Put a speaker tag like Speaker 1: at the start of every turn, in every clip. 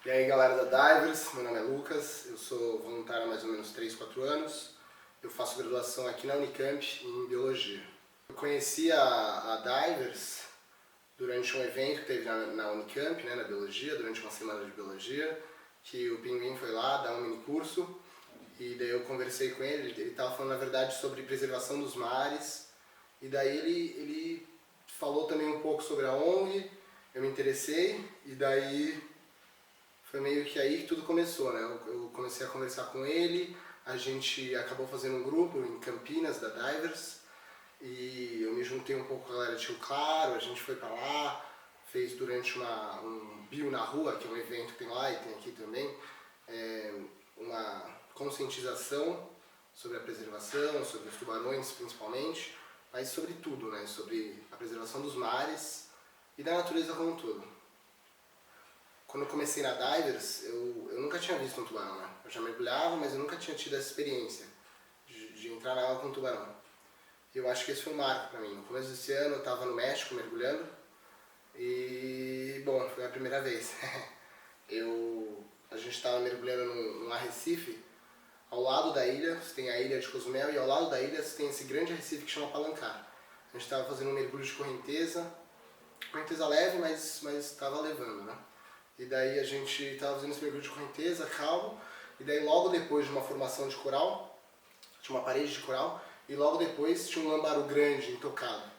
Speaker 1: E aí galera da Divers, meu nome é Lucas, eu sou voluntário há mais ou menos 3, 4 anos. Eu faço graduação aqui na Unicamp em Biologia. Eu conheci a Divers durante um evento que teve na Unicamp, né, na Biologia, durante uma semana de Biologia, que o Pinguim foi lá dar um mini curso e daí eu conversei com ele estava falando na verdade sobre preservação dos mares e daí ele falou também um pouco sobre a ONG, eu me interessei e daí foi meio que aí que tudo começou, né? Eu comecei a conversar com ele, a gente acabou fazendo um grupo em Campinas, da Divers, e eu me juntei um pouco com a galera de Rio Claro, a gente foi pra lá, fez durante um Bio na Rua, que é um evento que tem lá e tem aqui também, uma conscientização sobre a preservação, sobre os tubarões principalmente, mas sobre tudo, né? Sobre a preservação dos mares e da natureza como um todo. Quando eu comecei na Divers, eu nunca tinha visto um tubarão, né? Eu já mergulhava, mas eu nunca tinha tido essa experiência de entrar na água com um tubarão. E eu acho que esse foi um marco pra mim. No começo desse ano eu estava no México mergulhando e, bom, foi a primeira vez. A gente estava mergulhando num arrecife, ao lado da ilha, você tem a ilha de Cozumel e ao lado da ilha você tem esse grande arrecife que chama Palancar. A gente estava fazendo um mergulho de correnteza leve, mas estava levando, né? E daí a gente estava fazendo esse mergulho de correnteza, calmo, e daí logo depois de uma formação de coral, tinha uma parede de coral, e logo depois tinha um lambaru grande, intocado.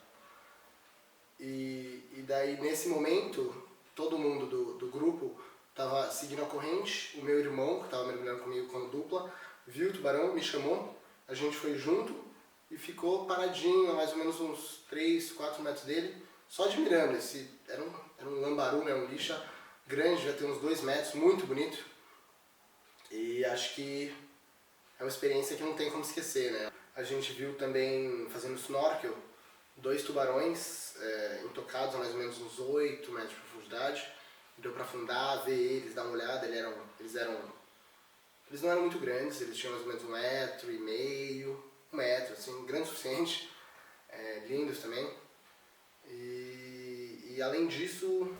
Speaker 1: E daí nesse momento, todo mundo do grupo estava seguindo a corrente, o meu irmão, que estava mergulhando comigo como dupla, viu o tubarão, me chamou, a gente foi junto e ficou paradinho a mais ou menos uns 3, 4 metros dele, só admirando. Era um lambaru, né, um lixa grande, já tem uns 2 metros, muito bonito. E acho que é uma experiência que não tem como esquecer, né? A gente viu também, fazendo snorkel, 2 tubarões intocados a mais ou menos uns 8 metros de profundidade. Deu pra afundar, ver eles, dar uma olhada. Eles não eram muito grandes, eles tinham mais ou menos 1,5 metro, 1 metro, assim, grande o suficiente. Lindos também. E além disso,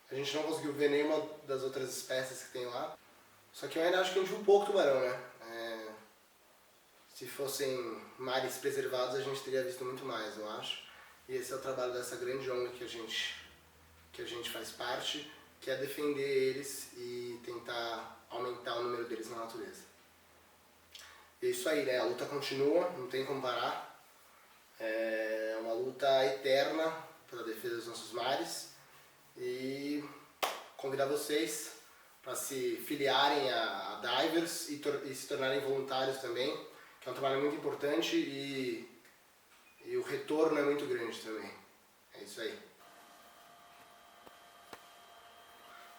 Speaker 1: a gente não conseguiu ver nenhuma das outras espécies que tem lá. Só que eu ainda acho que a gente viu pouco tubarão, né? Se fossem mares preservados, a gente teria visto muito mais, eu acho. E esse é o trabalho dessa grande ONG que a gente faz parte, que é defender eles e tentar aumentar o número deles na natureza. E é isso aí, né? A luta continua, não tem como parar. É uma luta eterna pela defesa dos nossos mares. E convidar vocês para se filiarem a Divers e se tornarem voluntários também, que é um trabalho muito importante e o retorno é muito grande também. É isso aí.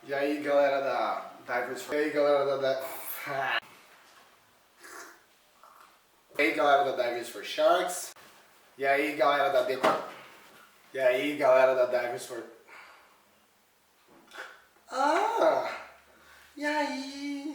Speaker 1: E aí galera da Divers for... E aí galera E aí galera da Divers for Sharks. E aí galera da E aí galera da Divers for... E aí...